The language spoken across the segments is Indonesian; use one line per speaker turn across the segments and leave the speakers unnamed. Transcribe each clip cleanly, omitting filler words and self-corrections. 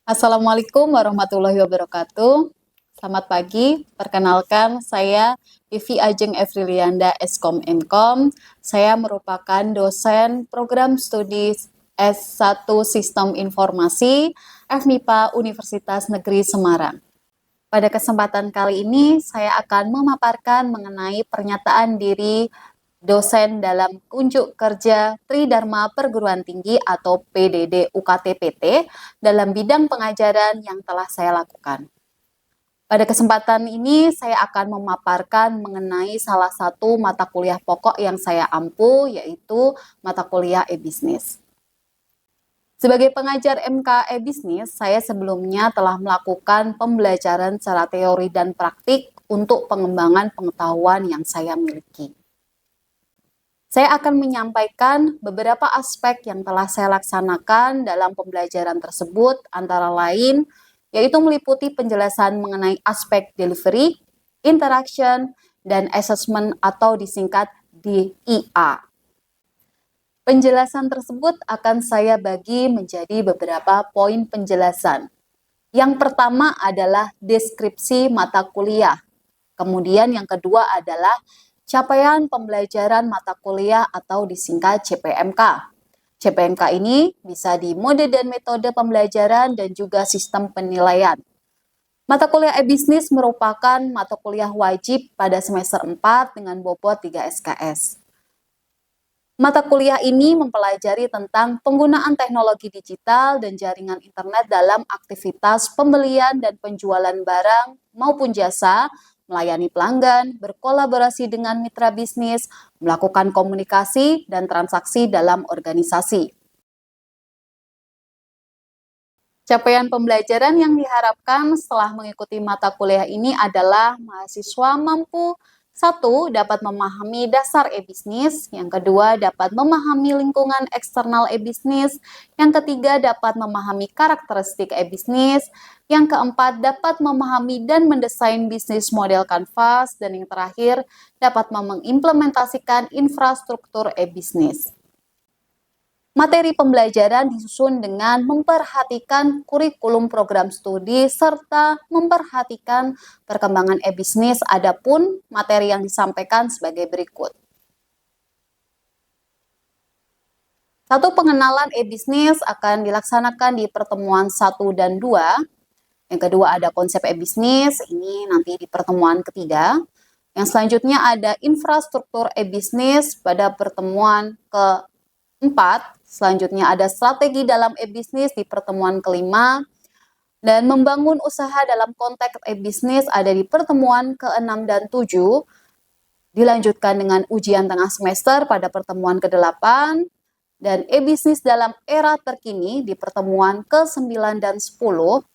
Assalamualaikum warahmatullahi wabarakatuh. Selamat pagi, perkenalkan saya Vivi Ajeng Evrilianda Eskom Enkom. Saya merupakan dosen program studi S1 Sistem Informasi FMIPA Universitas Negeri Semarang. Pada kesempatan kali ini, saya akan memaparkan mengenai pernyataan diri dosen dalam unjuk kerja Tridharma Perguruan Tinggi atau PDD UKT-PT dalam bidang pengajaran yang telah saya lakukan. Pada kesempatan ini, saya akan memaparkan mengenai salah satu mata kuliah pokok yang saya ampu, yaitu mata kuliah e-bisnis. Sebagai pengajar MK e-bisnis, saya sebelumnya telah melakukan pembelajaran secara teori dan praktik untuk pengembangan pengetahuan yang saya miliki. Saya akan menyampaikan beberapa aspek yang telah saya laksanakan dalam pembelajaran tersebut, antara lain yaitu meliputi penjelasan mengenai aspek delivery, interaction, dan assessment atau disingkat DIA. Penjelasan tersebut akan saya bagi menjadi beberapa poin penjelasan. Yang pertama adalah deskripsi mata kuliah. Kemudian yang kedua adalah capaian pembelajaran mata kuliah atau disingkat CPMK. CPMK ini bisa di mode dan metode pembelajaran dan juga sistem penilaian. Mata kuliah e-bisnis merupakan mata kuliah wajib pada semester 4 dengan bobot 3 SKS. Mata kuliah ini mempelajari tentang penggunaan teknologi digital dan jaringan internet dalam aktivitas pembelian dan penjualan barang maupun jasa, melayani pelanggan, berkolaborasi dengan mitra bisnis, melakukan komunikasi dan transaksi dalam organisasi. Capaian pembelajaran yang diharapkan setelah mengikuti mata kuliah ini adalah mahasiswa mampu: 1. Dapat memahami dasar e-bisnis. Yang kedua, dapat memahami lingkungan eksternal e-bisnis. Yang ketiga, dapat memahami karakteristik e-bisnis. Yang keempat, dapat memahami dan mendesain bisnis model kanvas. Dan yang terakhir, dapat mengimplementasikan infrastruktur e-bisnis. Materi pembelajaran disusun dengan memperhatikan kurikulum program studi serta memperhatikan perkembangan e-bisnis. Adapun materi yang disampaikan sebagai berikut. 1. Pengenalan e-bisnis akan dilaksanakan di pertemuan 1 dan 2. Yang kedua ada konsep e-bisnis, ini nanti di pertemuan ketiga. Yang selanjutnya ada infrastruktur e-bisnis pada pertemuan keempat. Selanjutnya ada strategi dalam e-bisnis di pertemuan kelima, dan membangun usaha dalam konteks e-bisnis ada di pertemuan ke-6 dan 7. Dilanjutkan dengan ujian tengah semester pada pertemuan ke-8, dan e-bisnis dalam era terkini di pertemuan ke-9 dan 10.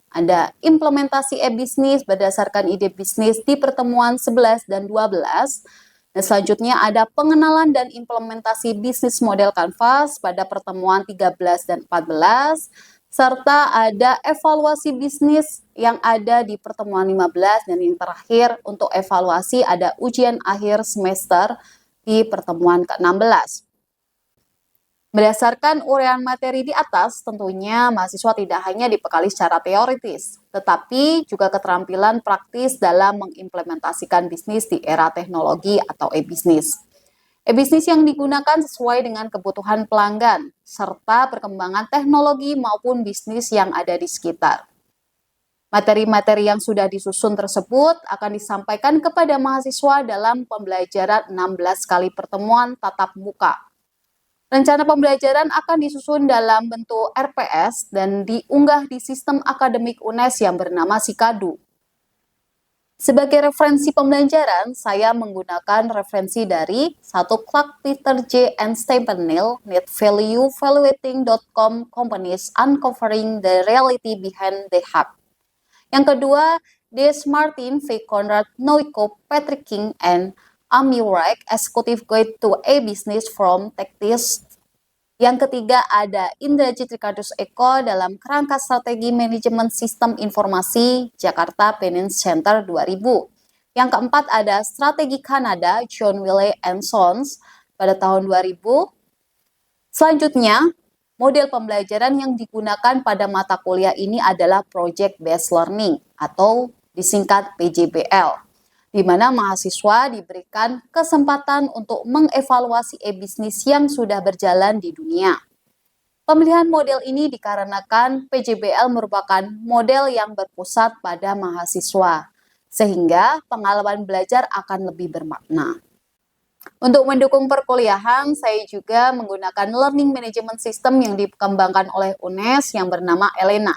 Ada implementasi e-bisnis berdasarkan ide bisnis di pertemuan 11 dan 12. Dan selanjutnya ada pengenalan dan implementasi bisnis model kanvas pada pertemuan 13 dan 14, serta ada evaluasi bisnis yang ada di pertemuan 15, dan yang terakhir untuk evaluasi ada ujian akhir semester di pertemuan ke-16. Berdasarkan uraian materi di atas, tentunya mahasiswa tidak hanya dibekali secara teoritis, tetapi juga keterampilan praktis dalam mengimplementasikan bisnis di era teknologi atau e-bisnis. E-bisnis yang digunakan sesuai dengan kebutuhan pelanggan, serta perkembangan teknologi maupun bisnis yang ada di sekitar. Materi-materi yang sudah disusun tersebut akan disampaikan kepada mahasiswa dalam pembelajaran 16 kali pertemuan tatap muka. Rencana pembelajaran akan disusun dalam bentuk RPS dan diunggah di sistem akademik UNES yang bernama Sikadu. Sebagai referensi pembelajaran, saya menggunakan referensi dari 1. Clark, Peter J. and Stephen Neal, Net Value Evaluating.com Companies Uncovering the Reality Behind the Hype. Yang kedua, Des Martin, V. Conrad, Noiko, Patrick King, and Amy Wright, Executive Guide to e-Business from Tactics. Yang ketiga ada Indrajit Ricardus Eko dalam Kerangka Strategi Manajemen Sistem Informasi Jakarta Finance Center 2000. Yang keempat ada Strategi Kanada John Wiley and Sons pada tahun 2000. Selanjutnya, model pembelajaran yang digunakan pada mata kuliah ini adalah Project Based Learning atau disingkat PJBL, di mana mahasiswa diberikan kesempatan untuk mengevaluasi e-bisnis yang sudah berjalan di dunia. Pemilihan model ini dikarenakan PJBL merupakan model yang berpusat pada mahasiswa, sehingga pengalaman belajar akan lebih bermakna. Untuk mendukung perkuliahan, saya juga menggunakan Learning Management System yang dikembangkan oleh UNES yang bernama Elena.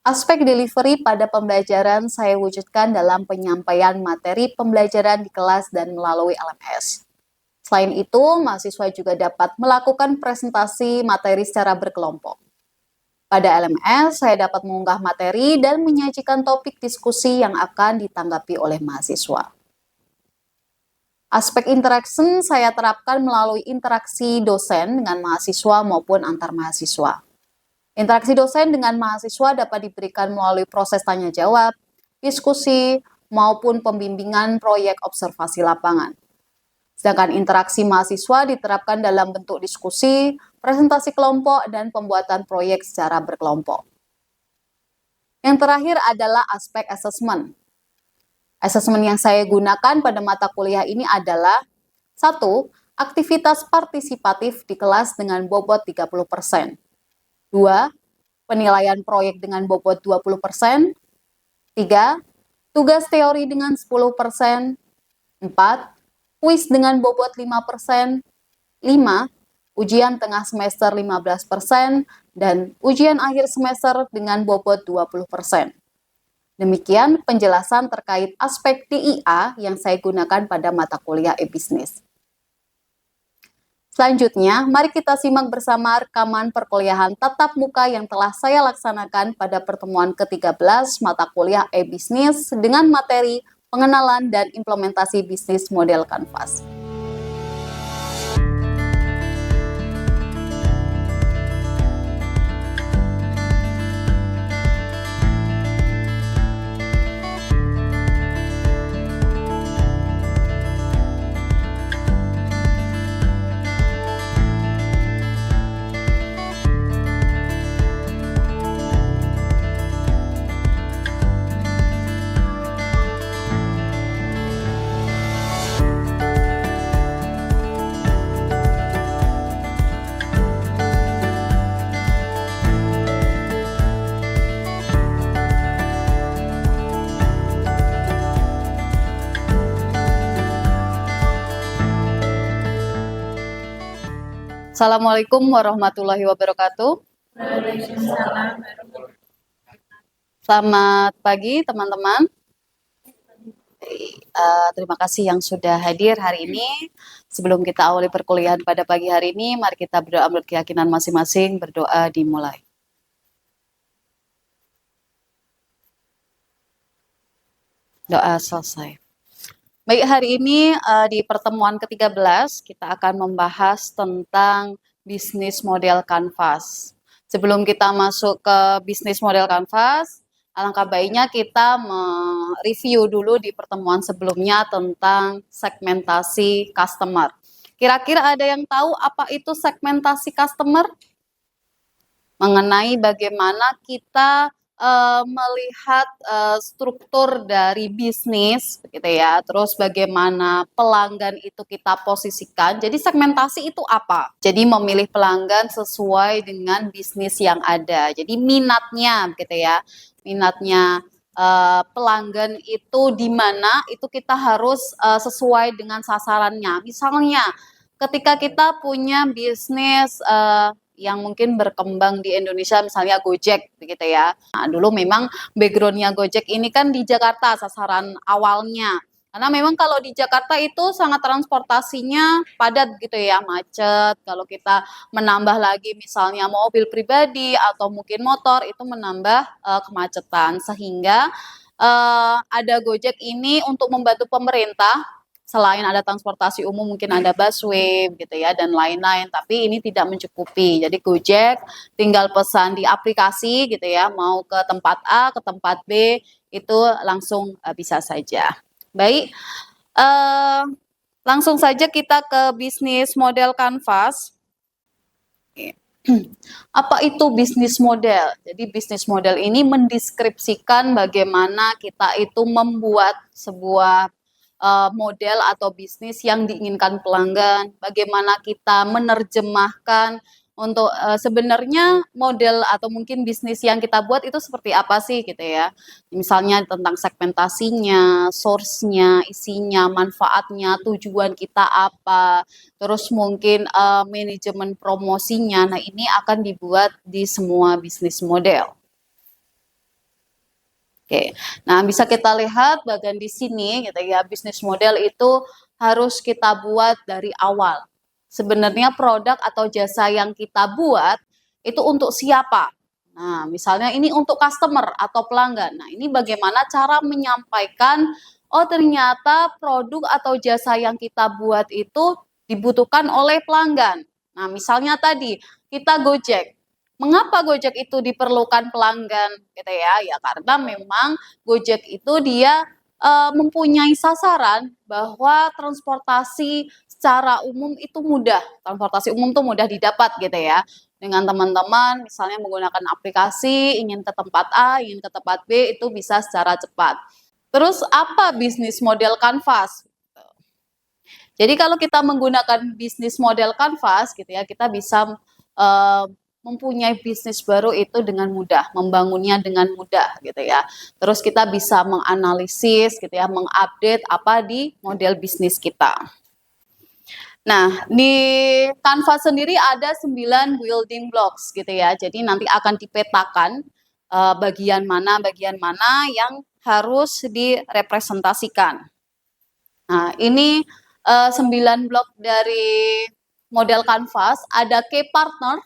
Aspek delivery pada pembelajaran saya wujudkan dalam penyampaian materi pembelajaran di kelas dan melalui LMS. Selain itu, mahasiswa juga dapat melakukan presentasi materi secara berkelompok. Pada LMS, saya dapat mengunggah materi dan menyajikan topik diskusi yang akan ditanggapi oleh mahasiswa. Aspek interaction saya terapkan melalui interaksi dosen dengan mahasiswa maupun antar mahasiswa. Interaksi dosen dengan mahasiswa dapat diberikan melalui proses tanya-jawab, diskusi, maupun pembimbingan proyek observasi lapangan. Sedangkan interaksi mahasiswa diterapkan dalam bentuk diskusi, presentasi kelompok, dan pembuatan proyek secara berkelompok. Yang terakhir adalah aspek assessment. Asesmen yang saya gunakan pada mata kuliah ini adalah 1. Aktivitas partisipatif di kelas dengan bobot 30%. 2. Penilaian proyek dengan bobot 20%. 3. Tugas teori dengan 10%. 4. Kuis dengan bobot 5%. 5. Ujian tengah semester 15%. Dan ujian akhir semester dengan bobot 20%. Demikian penjelasan terkait aspek TIA yang saya gunakan pada mata kuliah e-bisnis. Selanjutnya, mari kita simak bersama rekaman perkuliahan tatap muka yang telah saya laksanakan pada pertemuan ke-13 mata kuliah e-bisnis dengan materi pengenalan dan implementasi bisnis model Canvas. Assalamualaikum warahmatullahi wabarakatuh.
Waalaikumsalam.
Selamat pagi teman-teman. Terima kasih yang sudah hadir hari ini. Sebelum kita awali perkuliahan pada pagi hari ini, mari kita berdoa menurut keyakinan masing-masing. Berdoa dimulai. Doa selesai. Baik, hari ini di pertemuan ke-13 kita akan membahas tentang bisnis model Canvas. Sebelum kita masuk ke bisnis model Canvas, alangkah baiknya kita mereview dulu di pertemuan sebelumnya tentang segmentasi customer. Kira-kira ada yang tahu apa itu segmentasi customer? Mengenai bagaimana kita melihat struktur dari bisnis, gitu ya. Terus bagaimana pelanggan itu kita posisikan. Jadi segmentasi itu apa? Jadi memilih pelanggan sesuai dengan bisnis yang ada. Jadi minatnya, gitu ya. Minatnya pelanggan itu di mana itu kita harus sesuai dengan sasarannya. Misalnya, ketika kita punya bisnis yang mungkin berkembang di Indonesia, misalnya Gojek, begitu ya. Nah, dulu memang backgroundnya Gojek ini kan di Jakarta, sasaran awalnya. Karena memang kalau di Jakarta itu sangat transportasinya padat gitu ya, macet. Kalau kita menambah lagi misalnya mobil pribadi atau mungkin motor, itu menambah kemacetan. Sehingga ada Gojek ini untuk membantu pemerintah. Selain ada transportasi umum, mungkin ada busway gitu ya dan lain-lain, tapi ini tidak mencukupi. Jadi Gojek tinggal pesan di aplikasi gitu ya, mau ke tempat A, ke tempat B, itu langsung bisa saja. Baik, langsung saja kita ke bisnis model Canvas. Apa itu bisnis model? Jadi bisnis model ini mendeskripsikan bagaimana kita itu membuat sebuah model atau bisnis yang diinginkan pelanggan, bagaimana kita menerjemahkan untuk sebenarnya model atau mungkin bisnis yang kita buat itu seperti apa sih gitu ya. Misalnya tentang segmentasinya, source-nya, isinya, manfaatnya, tujuan kita apa, terus mungkin manajemen promosinya. Nah, ini akan dibuat di semua bisnis model. Oke, nah bisa kita lihat bagian di sini gitu ya, bisnis model itu harus kita buat dari awal. Sebenarnya produk atau jasa yang kita buat itu untuk siapa? Nah, misalnya ini untuk customer atau pelanggan. Nah, ini bagaimana cara menyampaikan, oh ternyata produk atau jasa yang kita buat itu dibutuhkan oleh pelanggan. Nah, misalnya tadi kita Gojek. Mengapa Gojek itu diperlukan pelanggan gitu ya? Ya karena memang Gojek itu dia mempunyai sasaran bahwa transportasi secara umum itu mudah. Transportasi umum itu mudah didapat gitu ya. Dengan teman-teman misalnya menggunakan aplikasi, ingin ke tempat A, ingin ke tempat B itu bisa secara cepat. Terus apa bisnis model Canvas? Jadi kalau kita menggunakan bisnis model Canvas gitu ya, kita bisa mempunyai bisnis baru itu dengan mudah, membangunnya dengan mudah gitu ya. Terus kita bisa menganalisis gitu ya, mengupdate apa di model bisnis kita. Nah, di Canva sendiri ada 9 building blocks gitu ya. Jadi nanti akan dipetakan bagian mana yang harus direpresentasikan. Nah, ini 9 blok dari model Canvas, ada key partner,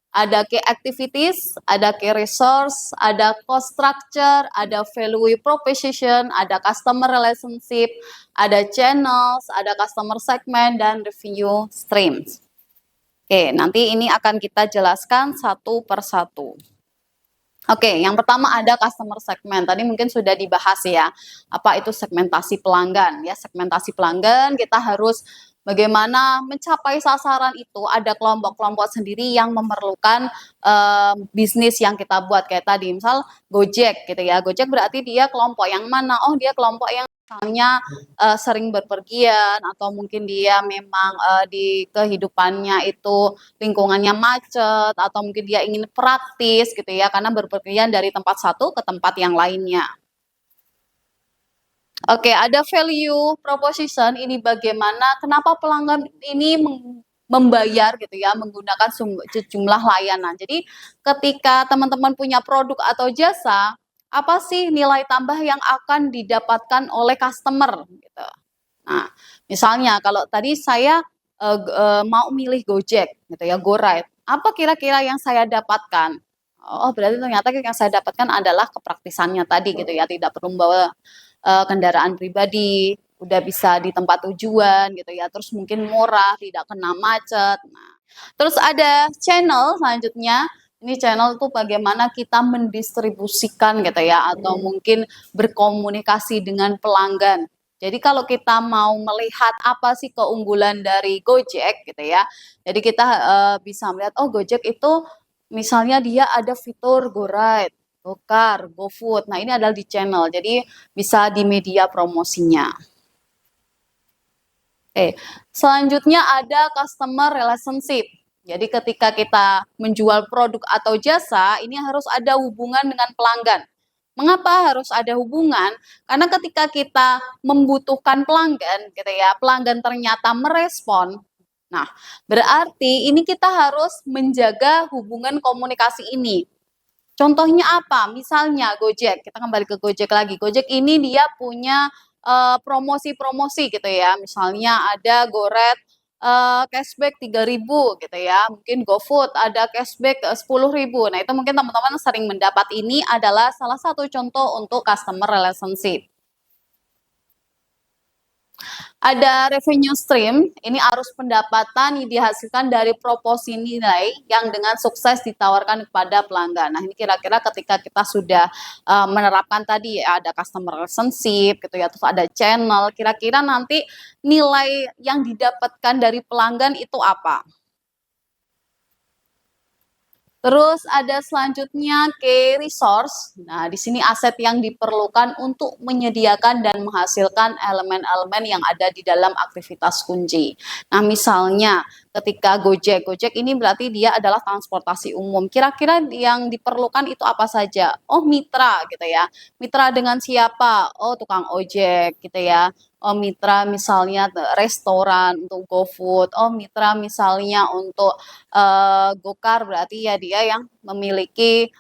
ada key activities, ada key resource, ada cost structure, ada value proposition, ada customer relationship, ada channels, ada customer segment, dan revenue streams. Oke, nanti ini akan kita jelaskan satu per satu. Oke, yang pertama ada customer segment. Tadi mungkin sudah dibahas ya, apa itu segmentasi pelanggan. Ya, segmentasi pelanggan kita harus bagaimana mencapai sasaran itu. Ada kelompok-kelompok sendiri yang memerlukan bisnis yang kita buat. Kayak tadi, misal Gojek gitu ya. Gojek berarti dia kelompok yang mana? Oh, dia kelompok yang misalnya sering berpergian atau mungkin dia memang di kehidupannya itu lingkungannya macet atau mungkin dia ingin praktis gitu ya karena berpergian dari tempat satu ke tempat yang lainnya. Oke, ada value proposition ini bagaimana kenapa pelanggan ini membayar gitu ya menggunakan sejumlah layanan. Jadi ketika teman-teman punya produk atau jasa, apa sih nilai tambah yang akan didapatkan oleh customer gitu. Nah, misalnya kalau tadi saya mau milih Gojek gitu ya, GoRide. Apa kira-kira yang saya dapatkan? Oh, berarti ternyata yang saya dapatkan adalah kepraktisannya tadi gitu ya, tidak perlu membawa kendaraan pribadi, udah bisa di tempat tujuan gitu ya, terus mungkin murah, tidak kena macet. Nah, terus ada channel selanjutnya. Ini channel tuh bagaimana kita mendistribusikan gitu ya, atau mungkin berkomunikasi dengan pelanggan. Jadi kalau kita mau melihat apa sih keunggulan dari Gojek gitu ya, jadi kita bisa melihat oh Gojek itu misalnya dia ada fitur GoRide, GoCar, GoFood. Nah ini adalah di channel, jadi bisa di media promosinya. Selanjutnya ada customer relationship. Jadi ketika kita menjual produk atau jasa, ini harus ada hubungan dengan pelanggan. Mengapa harus ada hubungan? Karena ketika kita membutuhkan pelanggan, gitu ya, pelanggan ternyata merespon. Nah, berarti ini kita harus menjaga hubungan komunikasi ini. Contohnya apa? Misalnya Gojek, kita kembali ke Gojek lagi. Gojek ini dia punya promosi-promosi gitu ya. Misalnya ada GoRed cashback 3.000 gitu ya. Mungkin GoFood ada cashback 10.000. Nah, itu mungkin teman-teman sering mendapat. Ini adalah salah satu contoh untuk customer relationship. Ada revenue stream, ini arus pendapatan yang dihasilkan dari proporsi nilai yang dengan sukses ditawarkan kepada pelanggan. Nah, ini kira-kira ketika kita sudah menerapkan tadi ada customer relationship gitu ya, terus ada channel, kira-kira nanti nilai yang didapatkan dari pelanggan itu apa? Terus ada selanjutnya key resource. Nah, di sini aset yang diperlukan untuk menyediakan dan menghasilkan elemen-elemen yang ada di dalam aktivitas kunci. Nah, misalnya ketika Gojek ini berarti dia adalah transportasi umum. Kira-kira yang diperlukan itu apa saja? Oh, mitra gitu ya. Mitra dengan siapa? Oh, tukang ojek gitu ya. Oh, mitra misalnya restoran untuk GoFood. Oh, mitra misalnya untuk Gokar berarti ya dia yang memiliki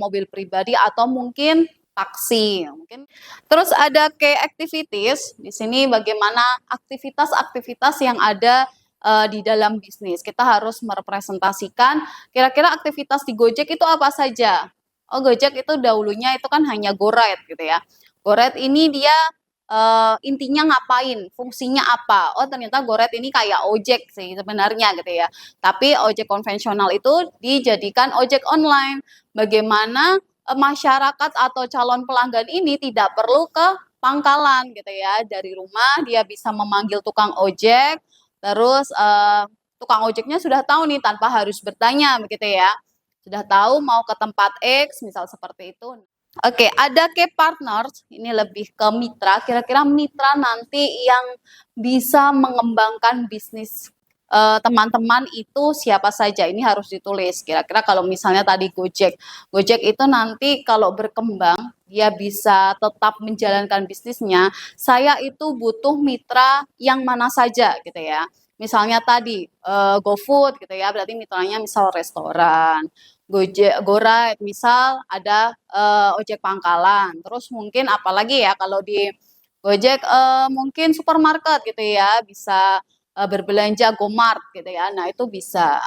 mobil pribadi atau mungkin taksi. Mungkin terus ada key activities. Di sini bagaimana aktivitas-aktivitas yang ada di dalam bisnis. Kita harus merepresentasikan kira-kira aktivitas di Gojek itu apa saja. Oh, Gojek itu dahulunya itu kan hanya GoRide gitu ya. GoRide ini dia intinya ngapain, fungsinya apa? Oh, ternyata GoRide ini kayak ojek sih sebenarnya gitu ya. Tapi ojek konvensional itu dijadikan ojek online. Bagaimana masyarakat atau calon pelanggan ini tidak perlu ke pangkalan gitu ya. Dari rumah dia bisa memanggil tukang ojek, terus tukang ojeknya sudah tahu nih tanpa harus bertanya begitu ya. Sudah tahu mau ke tempat X, misal seperti itu. Oke, ada key partners, ini lebih ke mitra. Kira-kira mitra nanti yang bisa mengembangkan bisnis teman-teman itu siapa saja? Ini harus ditulis. Kira-kira kalau misalnya tadi Gojek itu nanti kalau berkembang, dia bisa tetap menjalankan bisnisnya. Saya itu butuh mitra yang mana saja gitu ya. Misalnya tadi GoFood gitu ya, berarti mitranya misal restoran. Gojek, GoRide, misal ada ojek pangkalan. Terus mungkin apalagi ya kalau di Gojek mungkin supermarket gitu ya, bisa berbelanja GoMart gitu ya. Nah, itu bisa.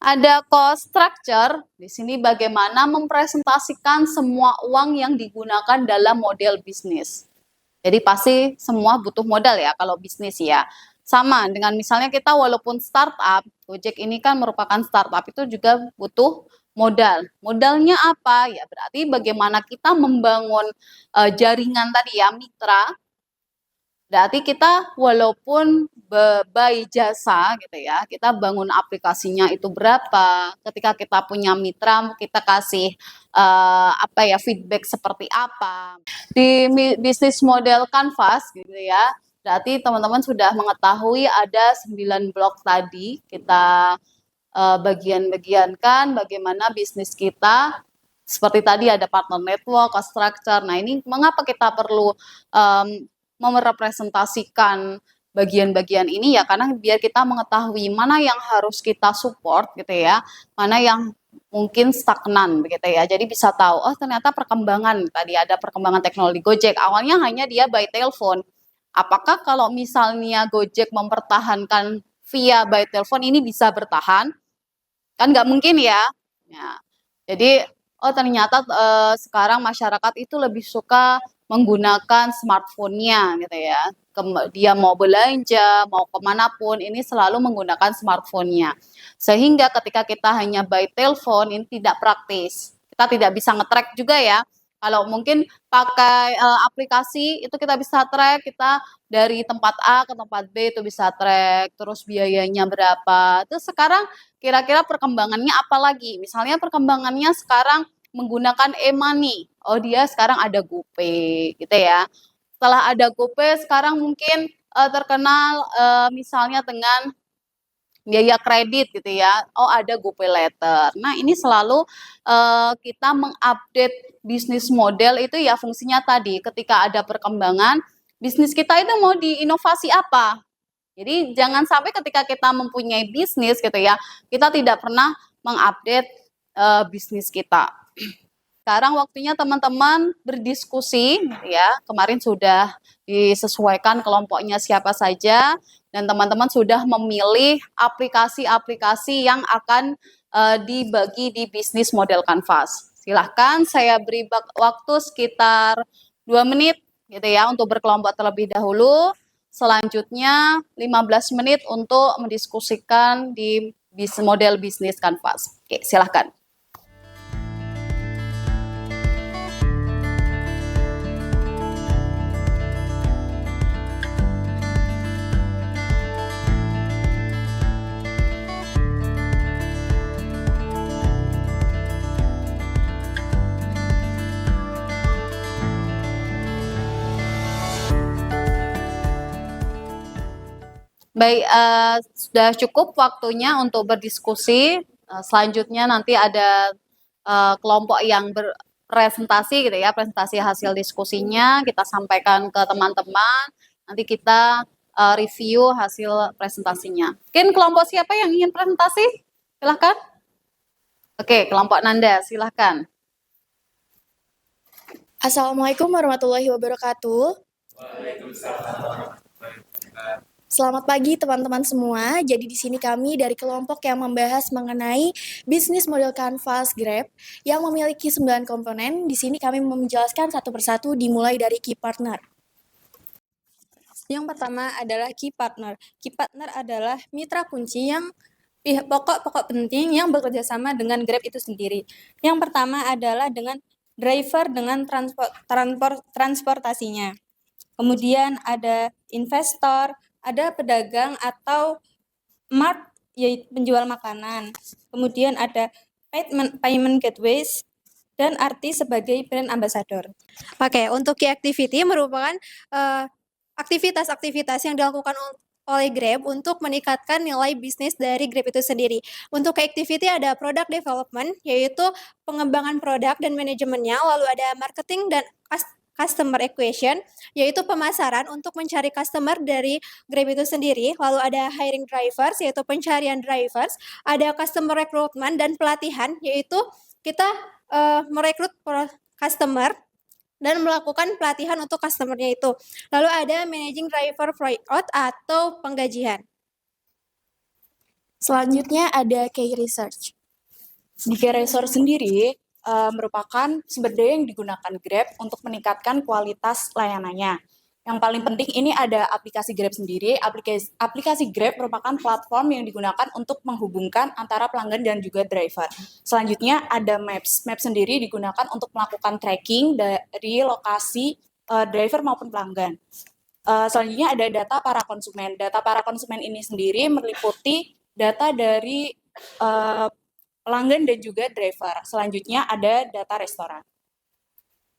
Ada cost structure, di sini bagaimana mempresentasikan semua uang yang digunakan dalam model bisnis. Jadi pasti semua butuh modal ya kalau bisnis ya. Sama dengan misalnya kita walaupun startup, Gojek ini kan merupakan startup itu juga butuh modal. Modalnya apa? Ya berarti bagaimana kita membangun jaringan tadi ya, mitra. Berarti kita walaupun by jasa gitu ya, kita bangun aplikasinya itu berapa, ketika kita punya mitra kita kasih apa ya feedback seperti apa. Di bisnis model Canvas gitu ya, berarti teman-teman sudah mengetahui ada 9 blok tadi, kita bagian-bagiankan bagaimana bisnis kita. Seperti tadi ada partner network, cost structure. Nah ini mengapa kita perlu merepresentasikan bagian-bagian ini ya karena biar kita mengetahui mana yang harus kita support gitu ya, mana yang mungkin stagnan begitu ya. Jadi bisa tahu oh ternyata perkembangan tadi ada perkembangan teknologi Gojek. Awalnya hanya dia by telepon. Apakah kalau misalnya Gojek mempertahankan via by telepon ini bisa bertahan? Kan nggak mungkin ya. Ya. Jadi oh ternyata sekarang masyarakat itu lebih suka menggunakan smartphone-nya gitu ya. Dia mau belanja, mau kemanapun, ini selalu menggunakan smartphone-nya. Sehingga ketika kita hanya by telepon, ini tidak praktis. Kita tidak bisa nge-track juga ya. Kalau mungkin pakai aplikasi, itu kita bisa track, kita dari tempat A ke tempat B itu bisa track, terus biayanya berapa. Terus sekarang kira-kira perkembangannya apa lagi? Misalnya perkembangannya sekarang menggunakan e-money. Oh, dia sekarang ada GoPay gitu ya. Setelah ada GoPay, sekarang mungkin terkenal misalnya dengan biaya kredit gitu ya. Oh, ada GoPay Later. Nah, ini selalu kita mengupdate bisnis model itu ya fungsinya tadi. Ketika ada perkembangan, bisnis kita itu mau diinovasi apa? Jadi jangan sampai ketika kita mempunyai bisnis gitu ya, kita tidak pernah mengupdate bisnis kita. Sekarang waktunya teman-teman berdiskusi ya. Kemarin sudah disesuaikan kelompoknya siapa saja dan teman-teman sudah memilih aplikasi-aplikasi yang akan dibagi di bisnis model Canvas. Silahkan saya beri waktu sekitar 2 menit gitu ya untuk berkelompok terlebih dahulu. Selanjutnya 15 menit untuk mendiskusikan di model bisnis Canvas. Oke, silahkan. Baik, sudah cukup waktunya untuk berdiskusi. Selanjutnya nanti ada kelompok yang berpresentasi gitu ya, presentasi hasil diskusinya kita sampaikan ke teman-teman. Nanti kita review hasil presentasinya. Mungkin kelompok siapa yang ingin presentasi? Silahkan. Oke, kelompok Nanda, silahkan.
Assalamualaikum warahmatullahi wabarakatuh. Selamat pagi teman-teman semua. Jadi di sini kami dari kelompok yang membahas mengenai bisnis model Canvas Grab yang memiliki 9 komponen. Di sini kami menjelaskan satu persatu dimulai dari key partner. Yang pertama adalah key partner. Key partner adalah mitra kunci yang pokok-pokok penting yang bekerja sama dengan Grab itu sendiri. Yang pertama adalah dengan driver dengan transportasinya. Kemudian ada investor, ada pedagang atau mart, yaitu penjual makanan. Kemudian ada payment gateways dan artis sebagai brand ambassador. Oke, untuk key activity merupakan aktivitas-aktivitas yang dilakukan oleh Grab untuk meningkatkan nilai bisnis dari Grab itu sendiri. Untuk key activity ada product development, yaitu pengembangan produk dan manajemennya, lalu ada marketing dan customer acquisition, yaitu pemasaran untuk mencari customer dari Grab itu sendiri. Lalu ada hiring drivers, yaitu pencarian drivers. Ada customer recruitment dan pelatihan, yaitu kita merekrut customer dan melakukan pelatihan untuk customer-nya itu. Lalu ada managing driver tryout atau penggajian. Selanjutnya ada key research. Di key research sendiri merupakan sumber daya yang digunakan Grab untuk meningkatkan kualitas layanannya. Yang paling penting ini ada aplikasi Grab sendiri. Aplikasi Grab merupakan platform yang digunakan untuk menghubungkan antara pelanggan dan juga driver. Selanjutnya ada Maps. Maps sendiri digunakan untuk melakukan tracking dari lokasi driver maupun pelanggan. Selanjutnya ada data para konsumen. Data para konsumen ini sendiri meliputi data dari pelanggan dan juga driver. Selanjutnya ada data restoran.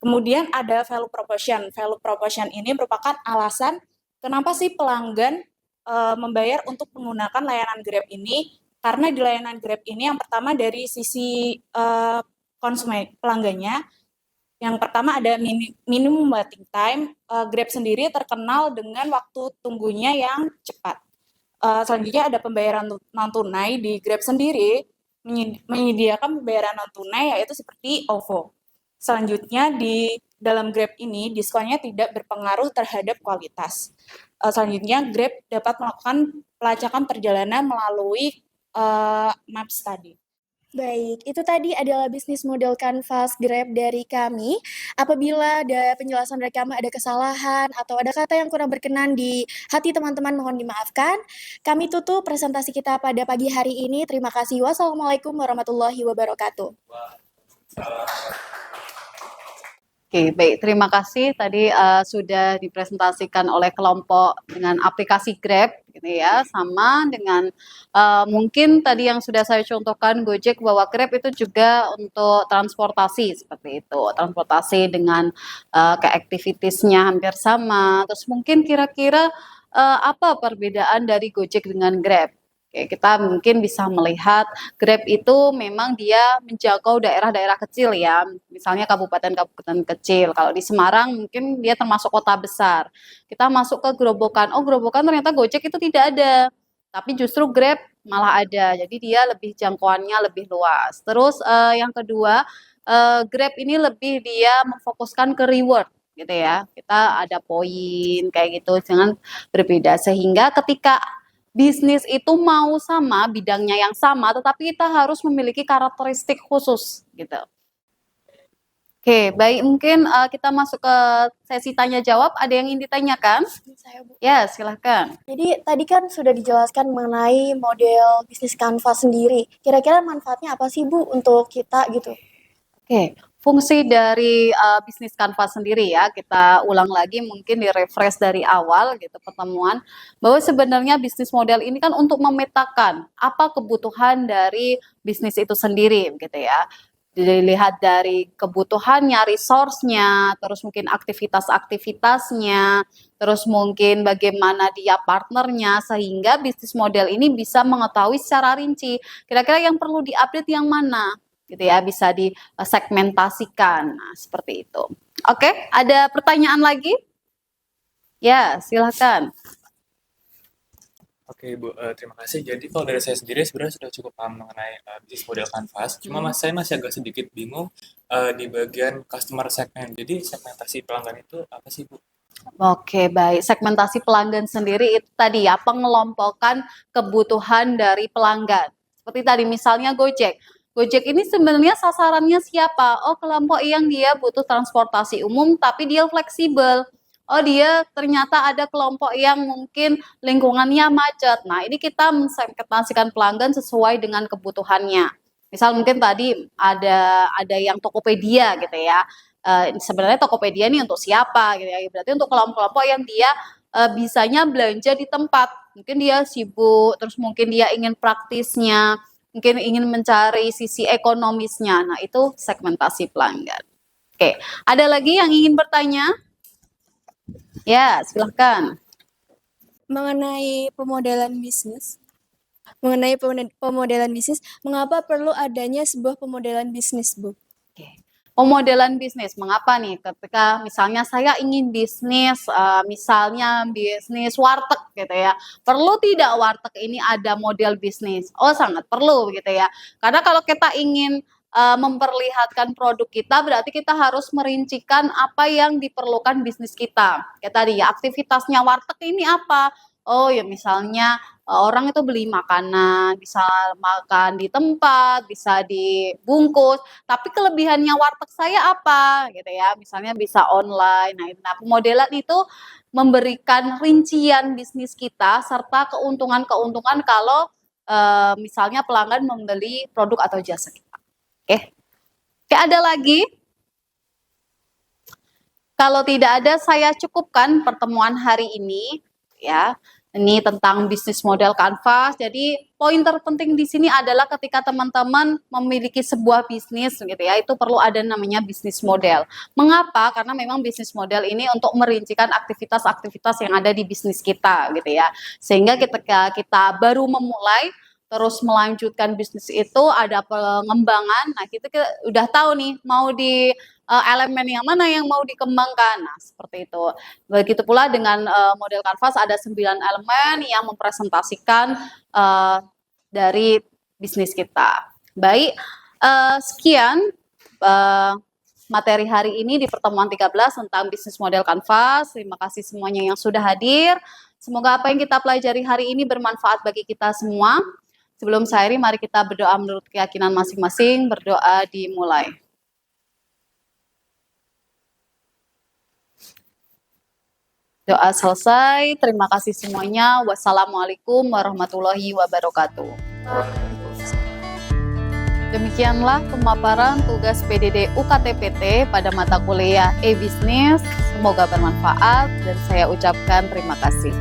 Kemudian ada value proposition. Value proposition ini merupakan alasan kenapa sih pelanggan membayar untuk menggunakan layanan Grab ini. Karena di layanan Grab ini yang pertama dari sisi konsumen pelanggannya, yang pertama ada minimum waiting time. Grab sendiri terkenal dengan waktu tunggunya yang cepat. Selanjutnya ada pembayaran non tunai. Di Grab sendiri menyediakan pembayaran non tunai yaitu seperti OVO. Selanjutnya di dalam Grab ini diskonnya tidak berpengaruh terhadap kualitas. Selanjutnya Grab dapat melakukan pelacakan perjalanan melalui Maps tadi. Baik, itu tadi adalah bisnis model Canvas Grab dari kami. Apabila ada penjelasan dari kami ada kesalahan atau ada kata yang kurang berkenan di hati teman-teman, mohon dimaafkan. Kami tutup presentasi kita pada pagi hari ini. Terima kasih. Wassalamualaikum warahmatullahi wabarakatuh.
Oke, baik. Terima kasih. Tadi sudah dipresentasikan oleh kelompok dengan aplikasi Grab, gitu ya, sama dengan mungkin tadi yang sudah saya contohkan Gojek, bahwa Grab itu juga untuk transportasi seperti itu. Transportasi dengan activities-nya hampir sama. Terus mungkin kira-kira apa perbedaan dari Gojek dengan Grab? Oke, kita mungkin bisa melihat Grab itu memang dia menjangkau daerah-daerah kecil ya, misalnya kabupaten-kabupaten kecil. Kalau di Semarang mungkin dia termasuk kota besar. Kita masuk ke Grobogan, oh Grobogan ternyata Gojek itu tidak ada, tapi justru Grab malah ada. Jadi dia lebih jangkauannya lebih luas. Terus yang kedua, Grab ini lebih dia memfokuskan ke reward gitu ya. Kita ada poin kayak gitu, jangan berbeda sehingga ketika bisnis itu mau sama, bidangnya yang sama, tetapi kita harus memiliki karakteristik khusus gitu. Oke, baik, mungkin kita masuk ke sesi tanya jawab. Ada yang ingin ditanyakan?
Saya, Bu.
Ya, silahkan.
Jadi tadi kan sudah dijelaskan mengenai model bisnis Canvas sendiri. Kira-kira manfaatnya apa sih Bu untuk kita gitu?
Oke, fungsi dari bisnis Canvas sendiri ya, kita ulang lagi mungkin di refresh dari awal gitu pertemuan, bahwa sebenarnya bisnis model ini kan untuk memetakan apa kebutuhan dari bisnis itu sendiri gitu ya. dilihat dari kebutuhannya, resource-nya, terus mungkin aktivitas-aktivitasnya, terus mungkin bagaimana dia partnernya, sehingga bisnis model ini bisa mengetahui secara rinci kira-kira yang perlu diupdate yang mana, gitu ya, bisa disegmentasikan. Nah, seperti itu. Oke, ada pertanyaan lagi? Ya, silakan.
Oke Bu, terima kasih. Jadi kalau dari saya sendiri sebenarnya sudah cukup paham mengenai bisnis model Canvas. Cuma saya masih agak sedikit bingung di bagian customer segment. Jadi segmentasi pelanggan itu apa sih Bu?
Oke, baik. Segmentasi pelanggan sendiri itu tadi ya, pengelompokan kebutuhan dari pelanggan. Seperti tadi misalnya Gojek. Gojek ini sebenarnya sasarannya siapa? Oh, kelompok yang dia butuh transportasi umum tapi dia fleksibel. Oh, dia ternyata ada kelompok yang mungkin lingkungannya macet. Nah, ini kita mensegmentasikan pelanggan sesuai dengan kebutuhannya. Misal mungkin tadi ada yang Tokopedia gitu ya. Sebenarnya Tokopedia ini untuk siapa gitu ya? Berarti untuk kelompok-kelompok yang dia bisanya belanja di tempat. Mungkin dia sibuk, terus mungkin dia ingin praktisnya, mungkin ingin mencari sisi ekonomisnya. Nah, itu segmentasi pelanggan. Oke, ada lagi yang ingin bertanya? Ya, silahkan.
Mengenai pemodelan bisnis, mengapa perlu adanya sebuah pemodelan bisnis, Bu?
Oke. Pemodelan bisnis, mengapa nih? Ketika misalnya saya ingin bisnis, misalnya bisnis warteg gitu ya, perlu tidak warteg ini ada model bisnis? Oh, sangat perlu gitu ya. Karena kalau kita ingin memperlihatkan produk kita, berarti kita harus merincikan apa yang diperlukan bisnis kita. Kayak tadi ya, aktivitasnya warteg ini apa? Oh ya, misalnya orang itu beli makanan, bisa makan di tempat, bisa dibungkus, tapi kelebihannya warteg saya apa gitu ya, misalnya bisa online. Nah, pemodelan itu memberikan rincian bisnis kita serta keuntungan-keuntungan kalau misalnya pelanggan membeli produk atau jasa kita. Oke. Oke, ada lagi? Kalau tidak ada, saya cukupkan pertemuan hari ini ya. Ini tentang bisnis model Canvas. Jadi poin terpenting di sini adalah ketika teman-teman memiliki sebuah bisnis gitu ya, itu perlu ada namanya bisnis model. Mengapa? Karena memang bisnis model ini untuk merincikan aktivitas-aktivitas yang ada di bisnis kita gitu ya. Sehingga ketika kita baru memulai terus melanjutkan bisnis itu ada pengembangan. Nah, kita udah tahu nih mau di elemen yang mana yang mau dikembangkan. Nah, seperti itu. Begitu pula dengan model Canvas ada 9 elemen yang mempresentasikan dari bisnis kita. Baik, sekian materi hari ini di pertemuan 13 tentang bisnis model Canvas. Terima kasih semuanya yang sudah hadir. Semoga apa yang kita pelajari hari ini bermanfaat bagi kita semua. Sebelum saya akhiri, mari kita berdoa menurut keyakinan masing-masing. Berdoa dimulai. Doa selesai. Terima kasih semuanya. Wassalamualaikum warahmatullahi wabarakatuh. Demikianlah pemaparan tugas PDD UKT-PT pada mata kuliah e-Business. Semoga bermanfaat dan saya ucapkan terima kasih.